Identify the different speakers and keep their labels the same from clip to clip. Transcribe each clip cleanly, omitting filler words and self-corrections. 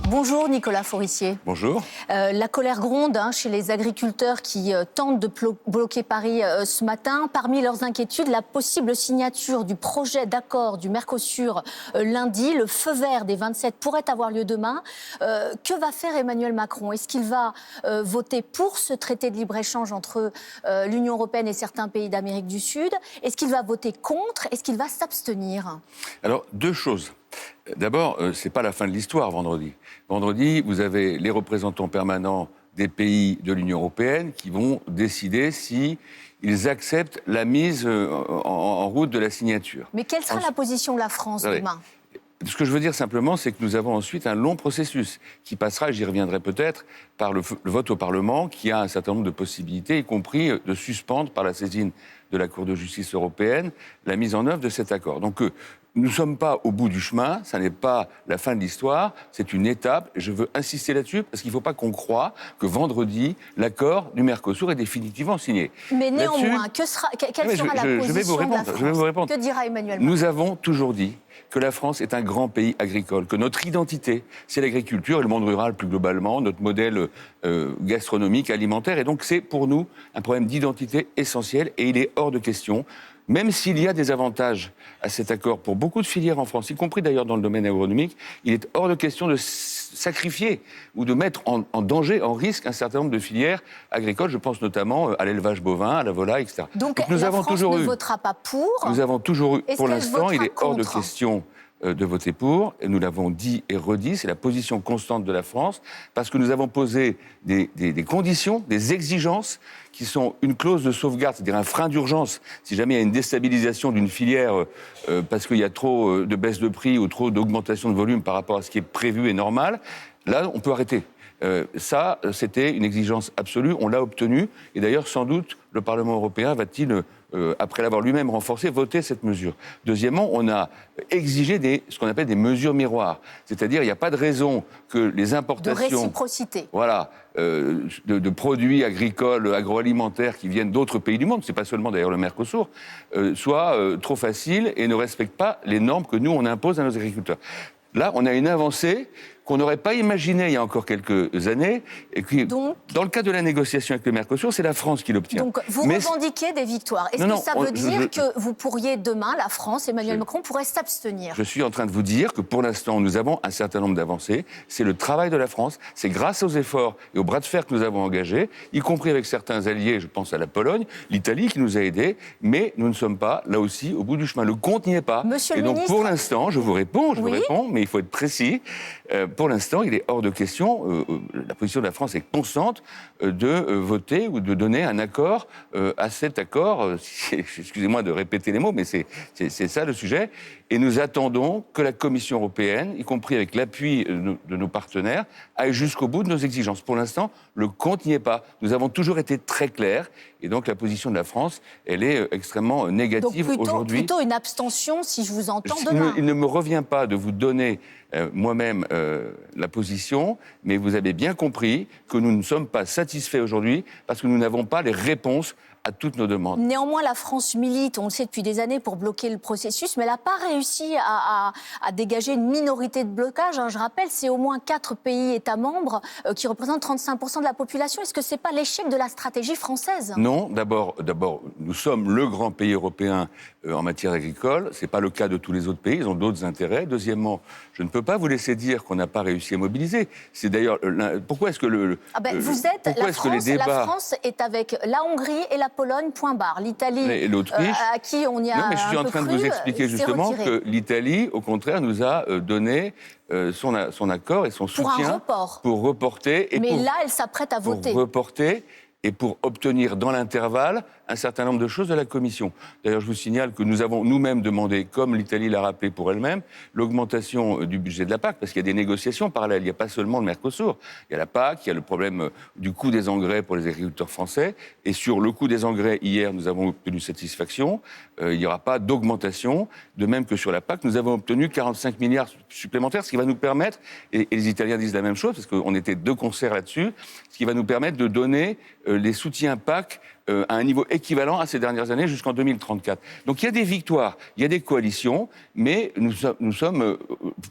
Speaker 1: Bonjour Nicolas Forissier.
Speaker 2: Bonjour.
Speaker 1: La colère gronde chez les agriculteurs qui tentent de bloquer Paris ce matin. Parmi leurs inquiétudes, la possible signature du projet d'accord du Mercosur lundi. Le feu vert des 27 pourrait avoir lieu demain. Que va faire Emmanuel Macron? Est-ce qu'il va voter pour ce traité de libre-échange entre l'Union européenne et certains pays d'Amérique du Sud? Est-ce qu'il va voter contre? Est-ce qu'il va s'abstenir?
Speaker 2: Alors, deux choses. D'abord, ce n'est pas la fin de l'histoire vendredi. Vendredi, vous avez les représentants permanents des pays de l'Union européenne qui vont décider si ils acceptent la mise en route de la signature.
Speaker 1: Mais quelle sera la position de la France demain ?
Speaker 2: Ce que je veux dire simplement, c'est que nous avons ensuite un long processus qui passera, j'y reviendrai peut-être, par le vote au Parlement, qui a un certain nombre de possibilités, y compris de suspendre par la saisine de la Cour de justice européenne la mise en œuvre de cet accord. Donc nous ne sommes pas au bout du chemin, ça n'est pas la fin de l'histoire, c'est une étape, et je veux insister là-dessus, parce qu'il ne faut pas qu'on croie que vendredi, l'accord du Mercosur est définitivement signé.
Speaker 1: Mais néanmoins, quelle sera la position de la France?
Speaker 2: Je vais vous répondre.
Speaker 1: Que dira Emmanuel Macron?
Speaker 2: Nous avons toujours dit que la France est un grand pays agricole, que notre identité, c'est l'agriculture et le monde rural plus globalement, notre modèle gastronomique, alimentaire. Et donc c'est pour nous un problème d'identité essentiel et il est hors de question, même s'il y a des avantages à cet accord pour beaucoup de filières en France, y compris d'ailleurs dans le domaine agronomique, il est hors de question de sacrifier ou de mettre en danger, en risque un certain nombre de filières agricoles. Je pense notamment à l'élevage bovin, à la volaille, etc.
Speaker 1: Donc nous avons toujours ne votera pas pour.
Speaker 2: Nous avons toujours eu, pour l'instant, il est hors de question de voter pour. Et nous l'avons dit et redit, c'est la position constante de la France, parce que nous avons posé des conditions, des exigences qui sont une clause de sauvegarde, c'est-à-dire un frein d'urgence, si jamais il y a une déstabilisation d'une filière parce qu'il y a trop de baisse de prix ou trop d'augmentation de volume par rapport à ce qui est prévu et normal, là, on peut arrêter. Ça, c'était une exigence absolue, on l'a obtenue, et d'ailleurs, sans doute, le Parlement européen va-t-il, après l'avoir lui-même renforcé, voter cette mesure. Deuxièmement, on a exigé ce qu'on appelle des mesures miroirs, c'est-à-dire il n'y a pas de raison que les importations...
Speaker 1: De réciprocité.
Speaker 2: Voilà, de produits agricoles, agroalimentaires qui viennent d'autres pays du monde, c'est pas seulement d'ailleurs le Mercosur, soient trop faciles et ne respectent pas les normes que nous, on impose à nos agriculteurs. Là, on a une avancée qu'on n'aurait pas imaginée il y a encore quelques années. Et puis, dans le cadre de la négociation avec le Mercosur, c'est la France qui l'obtient.
Speaker 1: Donc, vous revendiquez des victoires. Est-ce que ça veut dire que vous pourriez demain, la France, Emmanuel Macron, pourrait s'abstenir?
Speaker 2: Je suis en train de vous dire que pour l'instant, nous avons un certain nombre d'avancées. C'est le travail de la France. C'est grâce aux efforts et au bras de fer que nous avons engagés, y compris avec certains alliés, je pense à la Pologne, l'Italie qui nous a aidés. Mais nous ne sommes pas, là aussi, au bout du chemin. Le compte n'y est pas.
Speaker 1: Monsieur
Speaker 2: et
Speaker 1: le
Speaker 2: donc,
Speaker 1: ministre...
Speaker 2: pour l'instant, je vous réponds, mais il faut être précis. Pour l'instant, il est hors de question, la position de la France est constante, de voter ou de donner un accord à cet accord. Excusez-moi de répéter les mots, mais c'est ça le sujet. Et nous attendons que la Commission européenne, y compris avec l'appui de nos partenaires, aille jusqu'au bout de nos exigences. Pour l'instant, le compte n'y est pas. Nous avons toujours été très clairs. Et donc, la position de la France, elle est extrêmement négative aujourd'hui.
Speaker 1: Plutôt une abstention, si je vous entends demain.
Speaker 2: Il ne me revient pas de vous donner moi-même la position, mais vous avez bien compris que nous ne sommes pas satisfaits aujourd'hui parce que nous n'avons pas les réponses à toutes nos demandes.
Speaker 1: Néanmoins, la France milite, on le sait depuis des années, pour bloquer le processus, mais elle n'a pas réussi à dégager une minorité de blocage. Je rappelle, c'est au moins 4 pays États membres qui représentent 35% de la population. Est-ce que ce n'est pas l'échec de la stratégie française?
Speaker 2: Non, d'abord, nous sommes le grand pays européen en matière agricole. Ce n'est pas le cas de tous les autres pays, ils ont d'autres intérêts. Deuxièmement, je ne peux pas vous laisser dire qu'on n'a pas réussi à mobiliser. C'est d'ailleurs... Pourquoi est-ce que
Speaker 1: la France est avec la Hongrie et la Pologne, point barre. L'Italie,
Speaker 2: et l'Autriche,
Speaker 1: à qui on y a
Speaker 2: non, mais je suis en train de vous expliquer justement que l'Italie, au contraire, nous a donné son accord et son soutien pour reporter.
Speaker 1: Mais là, elle s'apprête à voter.
Speaker 2: Pour reporter et pour obtenir dans l'intervalle un certain nombre de choses de la Commission. D'ailleurs, je vous signale que nous avons nous-mêmes demandé, comme l'Italie l'a rappelé pour elle-même, l'augmentation du budget de la PAC, parce qu'il y a des négociations parallèles. Il n'y a pas seulement le Mercosur. Il y a la PAC, il y a le problème du coût des engrais pour les agriculteurs français. Et sur le coût des engrais, hier, nous avons obtenu satisfaction. Il n'y aura pas d'augmentation. De même que sur la PAC, nous avons obtenu 45 milliards supplémentaires, ce qui va nous permettre, et les Italiens disent la même chose, parce qu'on était de concert là-dessus, ce qui va nous permettre de donner les soutiens PAC à un niveau équivalent à ces dernières années jusqu'en 2034. Donc il y a des victoires, il y a des coalitions, mais nous sommes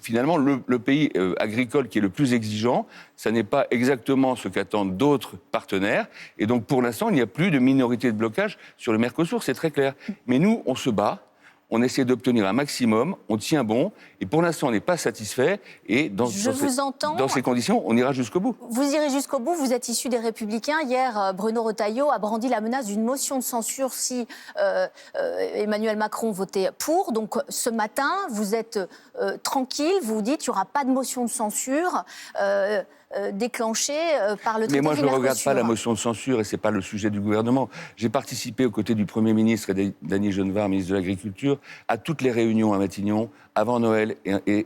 Speaker 2: finalement le pays agricole qui est le plus exigeant. Ça n'est pas exactement ce qu'attendent d'autres partenaires. Et donc pour l'instant, il n'y a plus de minorité de blocage sur le Mercosur, c'est très clair. Mais nous, on se bat. On essaie d'obtenir un maximum, on tient bon, et pour l'instant, on n'est pas satisfait, et dans ces conditions, on ira jusqu'au bout.
Speaker 1: Vous irez jusqu'au bout, vous êtes issu des Républicains. Hier, Bruno Retailleau a brandi la menace d'une motion de censure si Emmanuel Macron votait pour. Donc ce matin, vous êtes tranquille, vous vous dites qu'il n'y aura pas de motion de censure déclenchée par le traité du Mercosur.
Speaker 2: Mais moi, je ne regarde pas la motion de censure, et ce n'est pas le sujet du gouvernement. J'ai participé aux côtés du Premier ministre et d'Annie Genevard, ministre de l'Agriculture, à toutes les réunions à Matignon, avant Noël et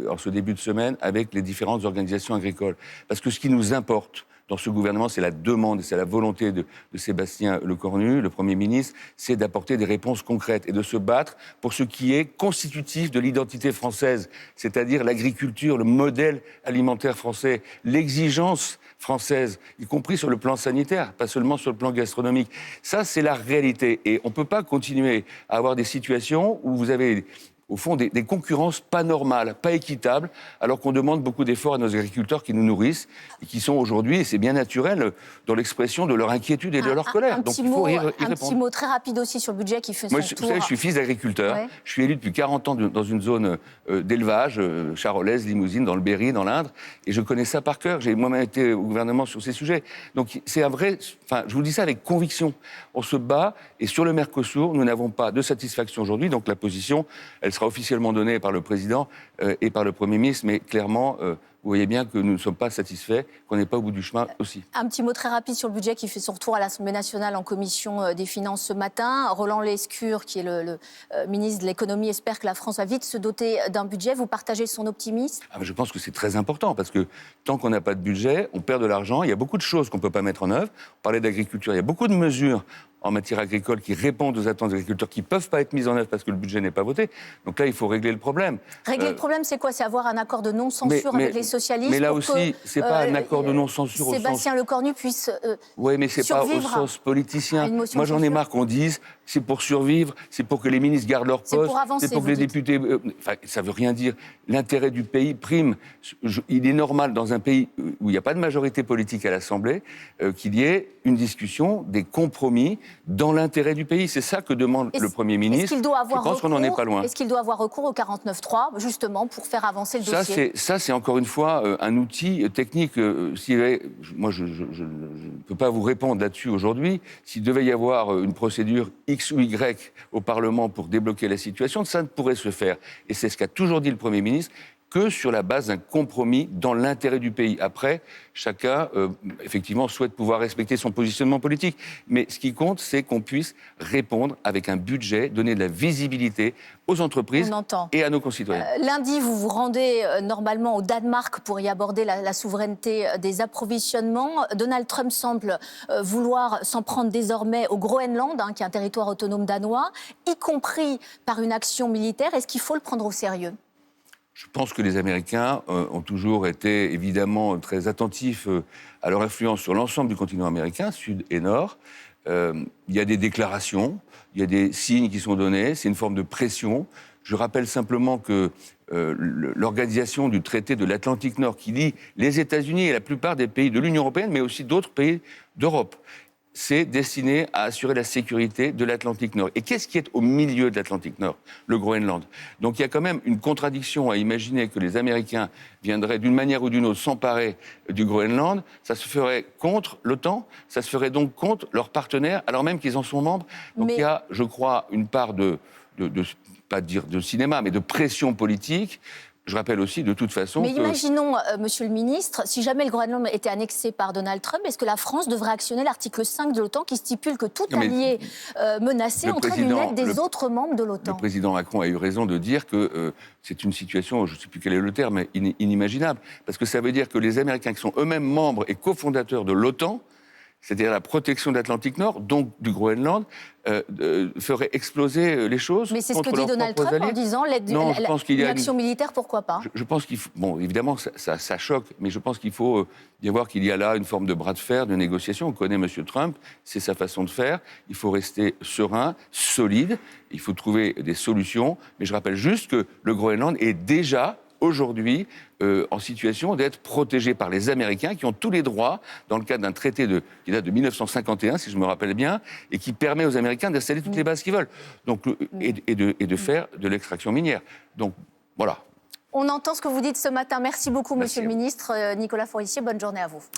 Speaker 2: en ce début de semaine, avec les différentes organisations agricoles. Parce que ce qui nous importe dans ce gouvernement, c'est la demande, c'est la volonté de Sébastien Lecornu, le Premier ministre, c'est d'apporter des réponses concrètes et de se battre pour ce qui est constitutif de l'identité française, c'est-à-dire l'agriculture, le modèle alimentaire français, l'exigence française, y compris sur le plan sanitaire, pas seulement sur le plan gastronomique. Ça, c'est la réalité. Et on ne peut pas continuer à avoir des situations où vous avez au fond, des concurrences pas normales, pas équitables, alors qu'on demande beaucoup d'efforts à nos agriculteurs qui nous nourrissent et qui sont aujourd'hui, et c'est bien naturel, dans l'expression de leur inquiétude et de leur colère.
Speaker 1: Donc il faut y répondre. Un petit mot très rapide aussi sur le budget qui fait son tour.
Speaker 2: Vous savez, je suis fils d'agriculteur. Ouais. Je suis élu depuis 40 ans dans une zone d'élevage, charolaise, Limousine, dans le Berry, dans l'Indre, et je connais ça par cœur. J'ai moi-même été au gouvernement sur ces sujets. Donc c'est un vrai... Enfin, je vous dis ça avec conviction. On se bat, et sur le Mercosur, nous n'avons pas de satisfaction aujourd'hui, donc la position, elle sera officiellement donnée par le président et par le Premier ministre, mais clairement, vous voyez bien que nous ne sommes pas satisfaits, qu'on n'est pas au bout du chemin aussi.
Speaker 1: Un petit mot très rapide sur le budget qui fait son retour à l'Assemblée nationale en commission des finances ce matin. Roland Lescure, qui est le ministre de l'économie, espère que la France va vite se doter d'un budget. Vous partagez son optimisme ?
Speaker 2: Je pense que c'est très important, parce que tant qu'on n'a pas de budget, on perd de l'argent. Il y a beaucoup de choses qu'on ne peut pas mettre en œuvre. On parlait d'agriculture, il y a beaucoup de mesures en matière agricole qui répondent aux attentes des agriculteurs, qui ne peuvent pas être mises en œuvre parce que le budget n'est pas voté. Donc là, il faut régler le problème.
Speaker 1: Régler le problème, c'est quoi ? C'est avoir un accord de non-censure avec les socialistes.
Speaker 2: Mais là aussi, ce n'est pas un accord de non-censure
Speaker 1: Sébastien Lecornu puisse
Speaker 2: oui, mais ce n'est pas au sens politicien. Moi, j'en ai marre qu'on dise c'est pour survivre, c'est pour que les ministres gardent leur poste, c'est pour que les députés... ça ne veut rien dire. L'intérêt du pays prime. Il est normal, dans un pays où il n'y a pas de majorité politique à l'Assemblée, qu'il y ait une discussion, des compromis dans l'intérêt du pays. C'est ça que demande le Premier ministre. Je pense qu'on n'en est pas loin.
Speaker 1: Est-ce qu'il doit avoir recours au 49.3, justement, pour faire avancer le dossier ?
Speaker 2: Ça, c'est encore une fois un outil technique. Moi, je ne peux pas vous répondre là-dessus aujourd'hui. S'il devait y avoir une procédure X ou Y au Parlement pour débloquer la situation, ça ne pourrait se faire. Et c'est ce qu'a toujours dit le Premier ministre, que sur la base d'un compromis dans l'intérêt du pays. Après, chacun, effectivement, souhaite pouvoir respecter son positionnement politique. Mais ce qui compte, c'est qu'on puisse répondre avec un budget, donner de la visibilité aux entreprises et à nos concitoyens.
Speaker 1: Lundi, vous vous rendez normalement au Danemark pour y aborder la souveraineté des approvisionnements. Donald Trump semble vouloir s'en prendre désormais au Groenland, qui est un territoire autonome danois, y compris par une action militaire. Est-ce qu'il faut le prendre au sérieux ?
Speaker 2: Je pense que les Américains ont toujours été évidemment très attentifs à leur influence sur l'ensemble du continent américain, sud et nord. Il y a des déclarations, il y a des signes qui sont donnés, c'est une forme de pression. Je rappelle simplement que l'organisation du traité de l'Atlantique Nord qui lie les États-Unis et la plupart des pays de l'Union européenne, mais aussi d'autres pays d'Europe, c'est destiné à assurer la sécurité de l'Atlantique Nord. Et qu'est-ce qui est au milieu de l'Atlantique Nord ? Le Groenland. Donc il y a quand même une contradiction à imaginer que les Américains viendraient d'une manière ou d'une autre s'emparer du Groenland. Ça se ferait contre l'OTAN, ça se ferait donc contre leurs partenaires, alors même qu'ils en sont membres. Donc il y a, je crois, une part pas dire de cinéma, mais de pression politique. Je rappelle aussi, de toute façon...
Speaker 1: Mais imaginons, Monsieur le Ministre, si jamais le Groenland était annexé par Donald Trump, est-ce que la France devrait actionner l'article 5 de l'OTAN qui stipule que tout allié menacé entraîne une aide des autres membres de l'OTAN ?
Speaker 2: Le président Macron a eu raison de dire que c'est une situation, je ne sais plus quel est le terme, mais inimaginable. Parce que ça veut dire que les Américains, qui sont eux-mêmes membres et cofondateurs de l'OTAN, c'est-à-dire la protection de l'Atlantique Nord, donc du Groenland, ferait exploser les choses.
Speaker 1: Mais c'est ce que dit Donald Trump en disant l'action militaire, pourquoi pas?
Speaker 2: Je pense qu'il faut... Bon, évidemment, ça choque, mais je pense qu'il faut bien voir qu'il y a là une forme de bras de fer, de négociation. On connaît M. Trump, c'est sa façon de faire. Il faut rester serein, solide, il faut trouver des solutions. Mais je rappelle juste que le Groenland est déjà, aujourd'hui, en situation d'être protégé par les Américains qui ont tous les droits dans le cadre d'un traité qui date de 1951, si je me rappelle bien, et qui permet aux Américains d'installer toutes les bases qu'ils veulent et de faire de l'extraction minière. Donc, voilà.
Speaker 1: On entend ce que vous dites ce matin. Merci beaucoup, Monsieur le Ministre. Nicolas Forissier, bonne journée à vous.